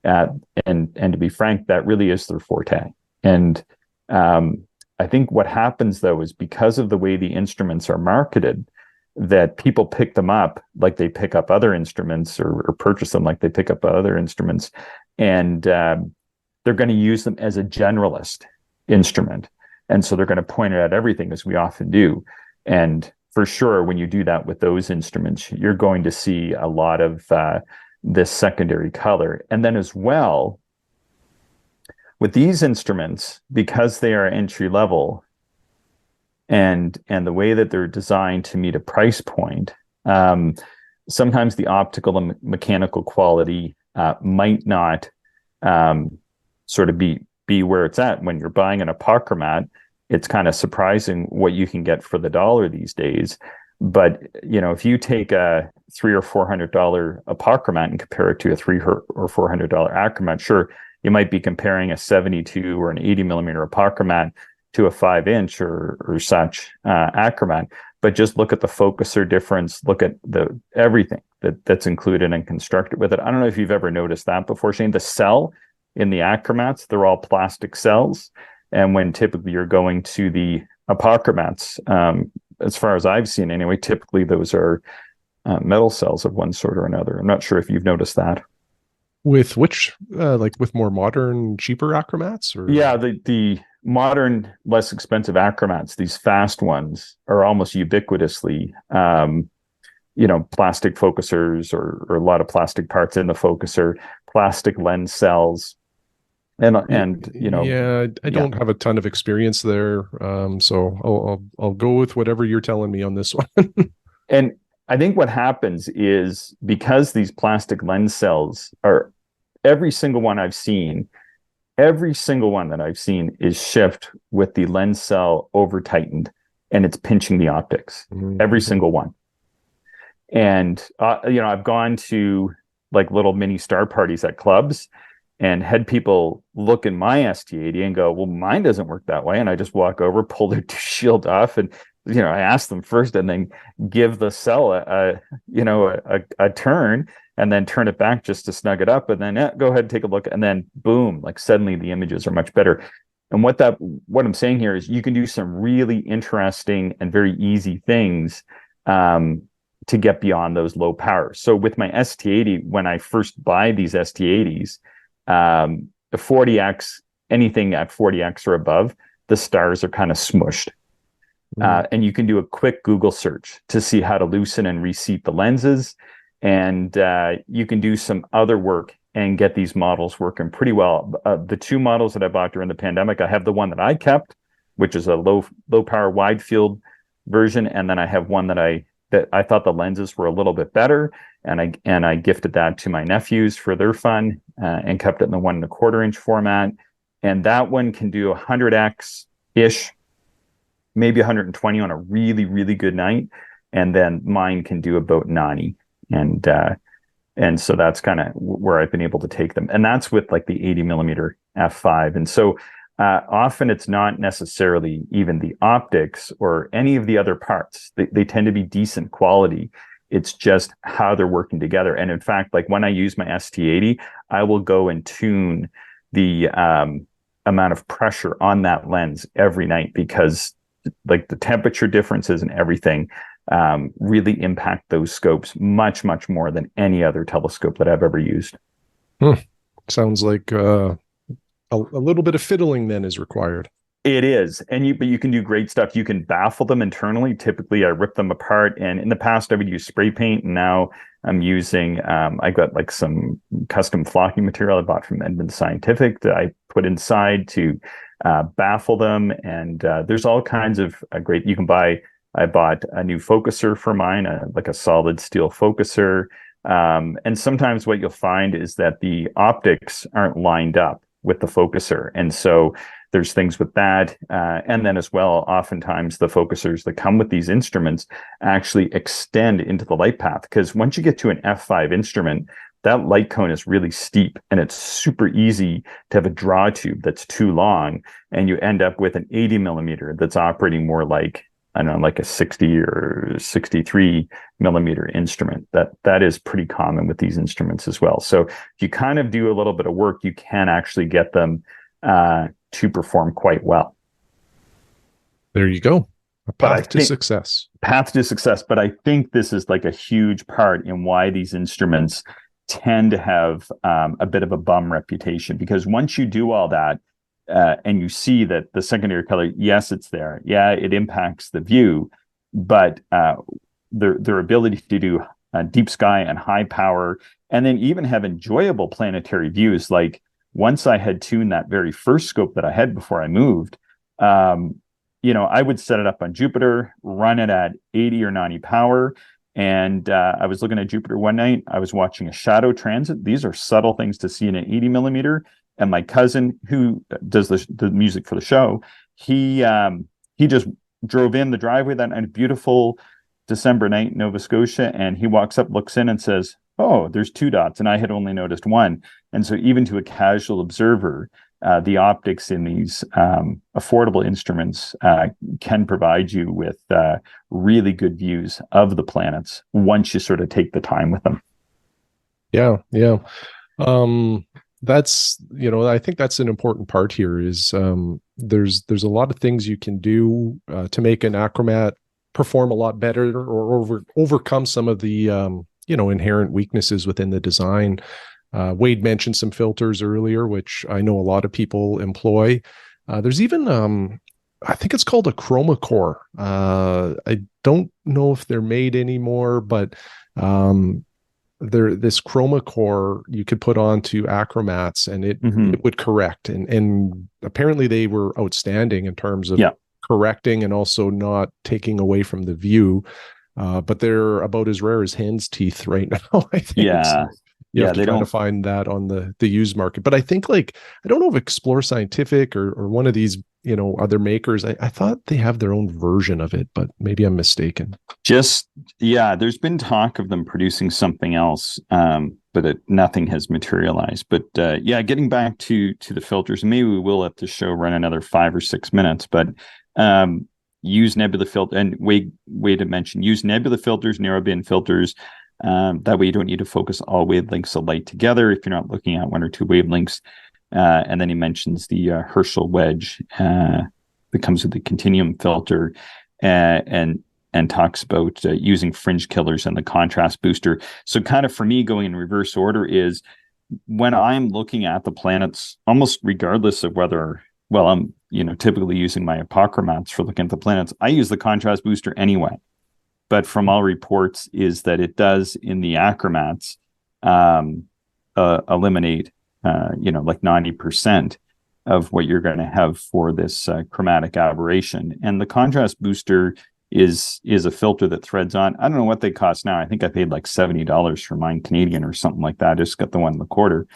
And to be frank, that really is their forte. And I think what happens though is because of the way the instruments are marketed, that people pick them up like they pick up other instruments, or purchase them like they pick up other instruments, and they're going to use them as a generalist instrument. And so they're going to point it at everything, as we often do. And for sure, when you do that with those instruments, you're going to see a lot of this secondary color. And then as well, with these instruments, because they are entry level and the way that they're designed to meet a price point, sometimes the optical and mechanical quality might not sort of be where it's at. When you're buying an achromat, it's kind of surprising what you can get for the dollar these days. But if you take a $300 or $400 achromat and compare it to a $300 or $400 achromat, sure, you might be comparing a 72 or an 80 millimeter achromat to a 5-inch or such achromat. But just look at the focuser difference. Look at everything that's included and constructed with it. I don't know if you've ever noticed that before, Shane. The cell in the achromats, they're all plastic cells. And when typically you're going to the achromats, as far as I've seen anyway, typically those are metal cells of one sort or another. I'm not sure if you've noticed that. With which, with more modern, cheaper achromats? Or? Yeah, the modern, less expensive achromats, these fast ones, are almost ubiquitously, plastic focusers or a lot of plastic parts in the focuser, plastic lens cells. I don't have a ton of experience there, so I'll go with whatever you're telling me on this one. And I think what happens is, because these plastic lens cells are, every single one that I've seen is shipped with the lens cell over tightened, and it's pinching the optics. Mm-hmm. Every single one. And I've gone to like little mini star parties at clubs and had people look in my ST80 and go, well, mine doesn't work that way. And I just walk over, pull their shield off, and I ask them first, and then give the cell a turn, and then turn it back just to snug it up, and then go ahead and take a look, and then boom, like suddenly the images are much better. And what I'm saying here is you can do some really interesting and very easy things to get beyond those low powers. So with my ST80, when I first buy these ST80s, the 40x, anything at 40x or above, the stars are kind of smushed. And you can do a quick Google search to see how to loosen and reseat the lenses. And you can do some other work and get these models working pretty well. The two models that I bought during the pandemic, I have the one that I kept, which is a low power wide field version. And then I have one that I thought the lenses were a little bit better. And I gifted that to my nephews for their fun, and kept it in the 1 1/4 inch format. And that one can do 100x-ish, maybe 120 on a really, really good night. And then mine can do about 90. And so that's kind of where I've been able to take them. And that's with like the 80 millimeter f5. And so often it's not necessarily even the optics or any of the other parts. They tend to be decent quality. It's just how they're working together. And in fact, like when I use my ST80, I will go and tune the amount of pressure on that lens every night, because like the temperature differences and everything really impact those scopes much, much more than any other telescope that I've ever used. Sounds like a little bit of fiddling then is required. It is. But you can do great stuff. You can baffle them internally. Typically, I rip them apart. And in the past, I would use spray paint. And now I'm using, I got like some custom flocking material I bought from Edmund Scientific that I put inside to baffle them. And there's all kinds of great, you can buy. I bought a new focuser for mine, like a solid steel focuser. And sometimes what you'll find is that the optics aren't lined up with the focuser. And so there's things with that. And then as well, oftentimes the focusers that come with these instruments actually extend into the light path. Because once you get to an f5 instrument, that light cone is really steep, and it's super easy to have a draw tube that's too long. And you end up with an 80 millimeter that's operating more like, I don't know, like a 60 or 63 millimeter instrument. That is pretty common with these instruments as well. So if you kind of do a little bit of work, you can actually get them to perform quite well. There you go. A path to success. Path to success. But I think this is like a huge part in why these instruments tend to have a bit of a bum reputation, because once you do all that and you see that the secondary color, yes, it's there. Yeah, it impacts the view, but their ability to do deep sky and high power, and then even have enjoyable planetary views. Like once I had tuned that very first scope that I had before I moved, I would set it up on Jupiter, run it at 80 or 90 power. And I was looking at Jupiter one night. I was watching a shadow transit. These are subtle things to see in an 80 millimeter. And my cousin, who does the music for the show, he just drove in the driveway that night, beautiful December night in Nova Scotia, and he walks up, looks in, and says, "Oh, there's two dots," and I had only noticed one. And so, even to a casual observer, the optics in these affordable instruments can provide you with really good views of the planets once you sort of take the time with them. Yeah, yeah. That's, I think that's an important part here is there's a lot of things you can do to make an achromat perform a lot better or overcome some of the inherent weaknesses within the design. Wade mentioned some filters earlier, which I know a lot of people employ. There's even I think it's called a chromacore. I don't know if they're made anymore, but this chromacore you could put onto achromats and it would correct. And apparently they were outstanding in terms of correcting and also not taking away from the view. But they're about as rare as hen's teeth right now, I think. Yeah. So you have to try to find that on the used market. But I think I don't know if Explore Scientific or one of these, other makers, I thought they have their own version of it, but maybe I'm mistaken. There's been talk of them producing something else, but nothing has materialized. But getting back to the filters, maybe we will let the show run another 5 or 6 minutes, but use nebula filter, and Wade had mentioned, use nebula filters, narrowband filters. That way you don't need to focus all wavelengths of light together if you're not looking at one or two wavelengths. And then he mentions the Herschel wedge that comes with the continuum filter, and talks about using fringe killers and the contrast booster. So kind of for me, going in reverse order is when I'm looking at the planets, almost regardless of whether, I'm typically using my achromats for looking at the planets, I use the contrast booster anyway. But from all reports is that it does in the achromats eliminate like 90% of what you're going to have for this chromatic aberration. And the contrast booster is a filter that threads on. I don't know what they cost now. I think I paid like $70 for mine Canadian or something like that. I just got the one in the quarter.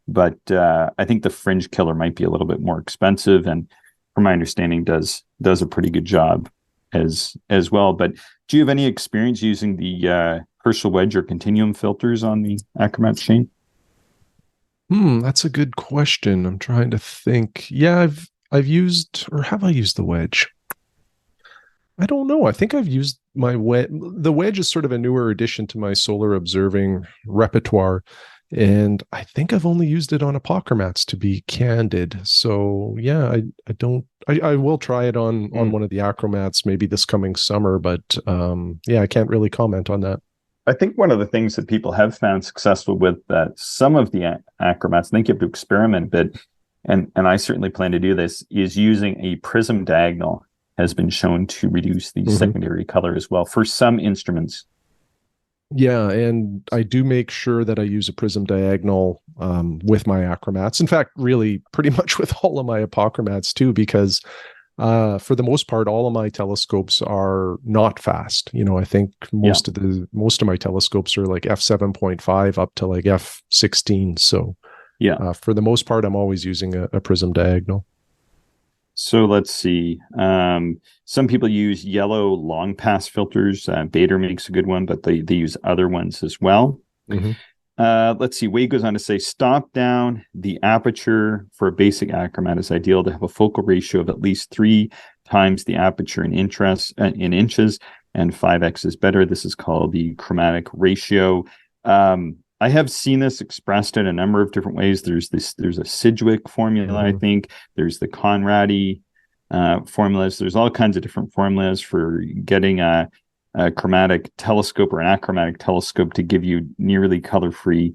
But I think the fringe killer might be a little bit more expensive, and from my understanding does a pretty good job as well. But do you have any experience using the Herschel wedge or continuum filters on the achromat, Shane? That's a good question. I'm trying to think. Yeah, I've used, or have I used the wedge? I don't know. I think I've used my wedge. The wedge is sort of a newer addition to my solar observing repertoire, and I think I've only used it on achromats, to be candid. So yeah, I don't. I will try it on one of the achromats maybe this coming summer, but I can't really comment on that. I think one of the things that people have found successful with some of the achromats, I think you have to experiment a bit, and I certainly plan to do this, is using a prism diagonal has been shown to reduce the secondary color as well for some instruments. Yeah, and I do make sure that I use a prism diagonal with my achromats. In fact, really pretty much with all of my achromats too, because for the most part, all of my telescopes are not fast. I think most of my telescopes are like f7.5 up to like f16. So for the most part, I'm always using a prism diagonal. So let's see. Some people use yellow long pass filters. Bader makes a good one, but they use other ones as well. Let's see. Wade goes on to say, stop down the aperture for a basic achromat is ideal to have a focal ratio of at least 3 times the aperture in inches, and 5x is better. This is called the chromatic ratio. I have seen this expressed in a number of different ways. There's a Sidgwick formula, I think. There's the Conradi formulas. There's all kinds of different formulas for getting a chromatic telescope or an achromatic telescope to give you nearly color-free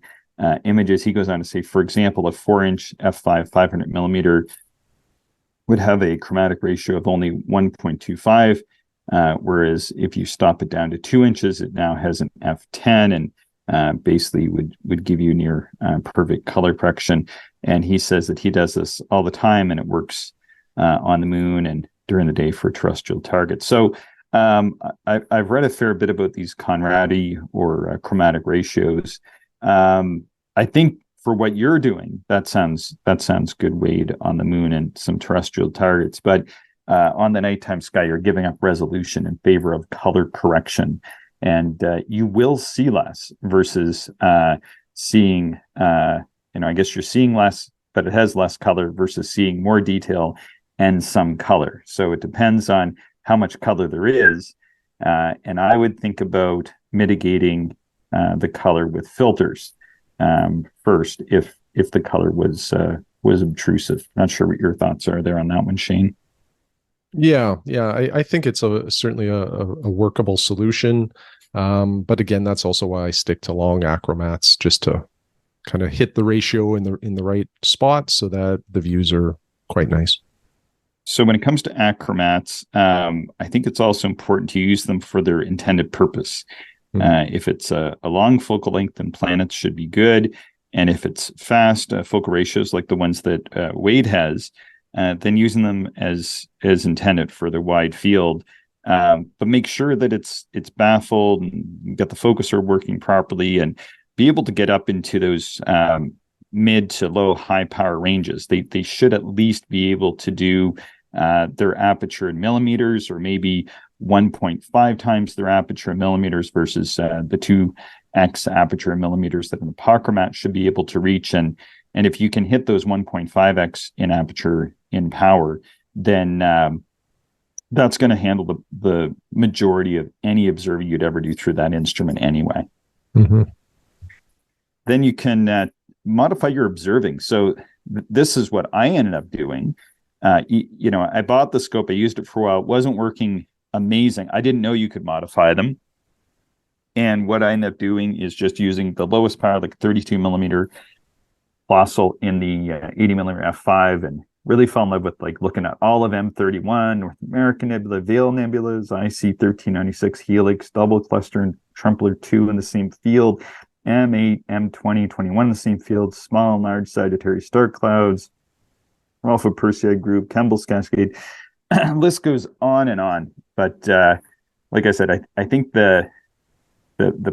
images. He goes on to say, for example, a 4-inch f5 500 millimeter would have a chromatic ratio of only 1.25, whereas if you stop it down to 2 inches, it now has an f10 and basically would give you near perfect color correction. And he says that he does this all the time, and it works on the moon and during the day for terrestrial targets. So I've read a fair bit about these Conradi or chromatic ratios. I think for what you're doing, that sounds good, Wade, on the moon and some terrestrial targets. But on the nighttime sky, you're giving up resolution in favor of color correction, and you will see less versus seeing. I guess you're seeing less, but it has less color versus seeing more detail and some color. So it depends on how much color there is, and I would think about mitigating the color with filters first if the color was obtrusive. Not sure what your thoughts are there on that one, Shane. Yeah, I think it's certainly a workable solution. But again, that's also why I stick to long achromats, just to kind of hit the ratio in the right spot so that the views are quite nice. So when it comes to achromats, I think it's also important to use them for their intended purpose. If it's a long focal length, then planets should be good. And if it's fast focal ratios like the ones that Wade has, then using them as intended for the wide field. But make sure that it's baffled and get the focuser working properly and be able to get up into those mid to low high power ranges. They should at least be able to do their aperture in millimeters, or maybe 1.5 times their aperture in millimeters versus the 2x aperture in millimeters that an apochromat should be able to reach. And if you can hit those 1.5x in aperture in power, then that's going to handle the majority of any observer you'd ever do through that instrument anyway. Mm-hmm. Then you can modify your observing. So this is what I ended up doing. I bought the scope, I used it for a while. It wasn't working amazing. I didn't know you could modify them. And what I ended up doing is just using the lowest power, like 32 millimeter fossil in the 80 millimeter f5, and really fell in love with like looking at all of M31, North American Nebula, Veil nebulas, IC 1396, Helix, double cluster, and Trumpler 2 in the same field, M8, M20, 21 in the same field, small and large Sagittarius star clouds, Alpha Persei group, Campbell's Cascade. List goes on and on. But like I said, I think the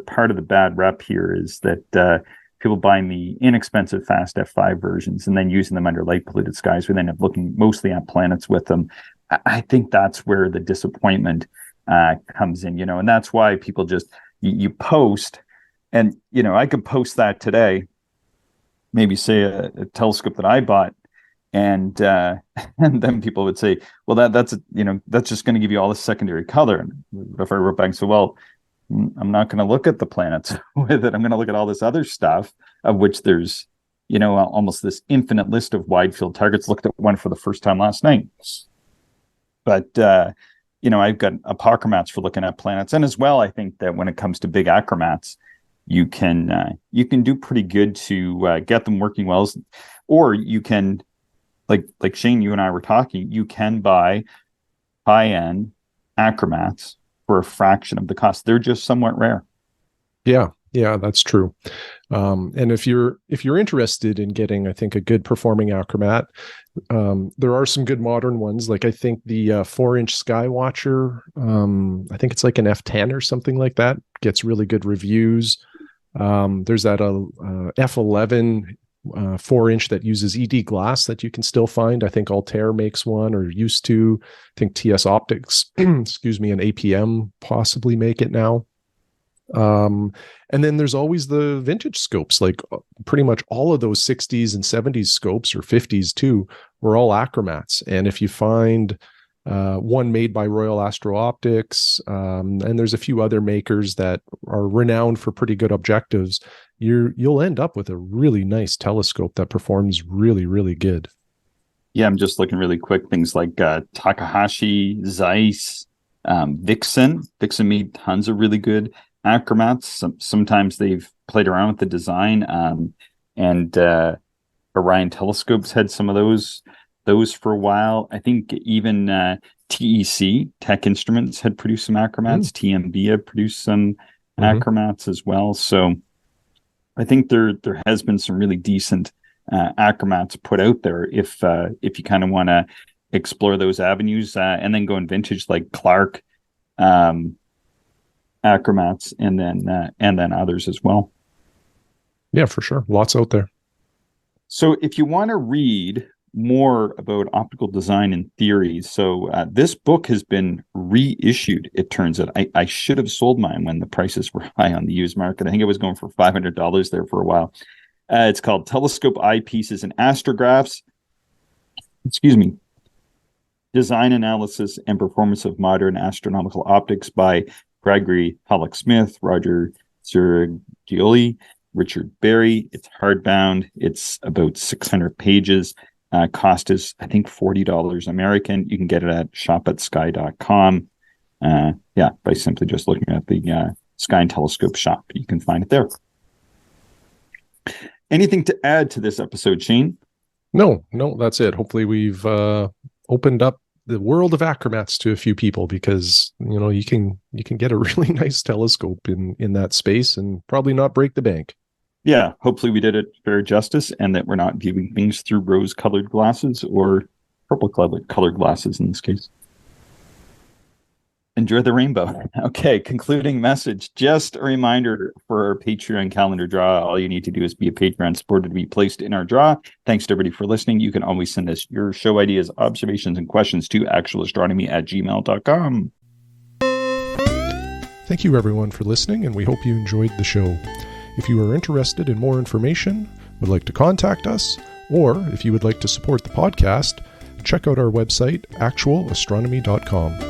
part of the bad rep here is that people buying the inexpensive fast F5 versions and then using them under light polluted skies, we then end up looking mostly at planets with them. I think that's where the disappointment comes in, and that's why people just, you post, and, I could post that today, maybe say a telescope that I bought, and then people would say, well, that's just going to give you all this secondary color. And if I wrote back and said, well, I'm not going to look at the planets with it. I'm going to look at all this other stuff, of which there's, almost this infinite list of wide field targets. Looked at one for the first time last night. But, I've got apochromats for looking at planets. And as well, I think that when it comes to big achromats, you can do pretty good to get them working well. Or you can, like Shane, you and I were talking, you can buy high-end achromats for a fraction of the cost. They're just somewhat rare. Yeah, that's true. And if you're interested in getting, I think, a good performing achromat, there are some good modern ones. Like I think the 4-inch Skywatcher, I think it's like an F10 or something like that, gets really good reviews. There's that F11 4-inch that uses ED glass that you can still find. I think Altair makes one, or used to. I think TS Optics, excuse me, and APM possibly make it now. And then there's always the vintage scopes. Like pretty much all of those 60s and 70s scopes, or 50s too, were all achromats. And if you find one made by Royal Astro Optics, and there's a few other makers that are renowned for pretty good objectives, you'll end up with a really nice telescope that performs really, really good. Yeah, I'm just looking really quick. Things like Takahashi, Zeiss, Vixen. Vixen made tons of really good Achromats. Sometimes they've played around with the design, and Orion Telescopes had some of those for a while. I think even TEC, Tech Instruments, had produced some achromats. TMB had produced some achromats as well. So I think there has been some really decent achromats put out there if you kind of want to explore those avenues, and then go in vintage like Clark achromats, and then others as well. Yeah, for sure. Lots out there. So if you want to read more about optical design and theory, so this book has been reissued, it turns out. I should have sold mine when the prices were high on the used market. I think it was going for $500 there for a while. It's called Telescope Eyepieces and Astrographs. Excuse me. Design Analysis and Performance of Modern Astronomical Optics by Gregory Pollock Smith, Roger Sergioli, Richard Berry. It's hardbound. It's about 600 pages. Cost is, I think, $40 American. You can get it at shopatsky.com. By simply just looking at the Sky and Telescope shop. You can find it there. Anything to add to this episode, Shane? No, that's it. Hopefully we've opened up the world of achromats to a few people, because you can get a really nice telescope in that space and probably not break the bank. Yeah, hopefully we did it fair justice, and that we're not viewing things through rose-colored glasses or purple-colored glasses in this case. Enjoy the rainbow. Okay, concluding message. Just a reminder for our Patreon calendar draw. All you need to do is be a Patreon supporter to be placed in our draw. Thanks to everybody for listening. You can always send us your show ideas, observations, and questions to actualastronomy@gmail.com. Thank you, everyone, for listening, and we hope you enjoyed the show. If you are interested in more information, would like to contact us, or if you would like to support the podcast, check out our website, actualastronomy.com.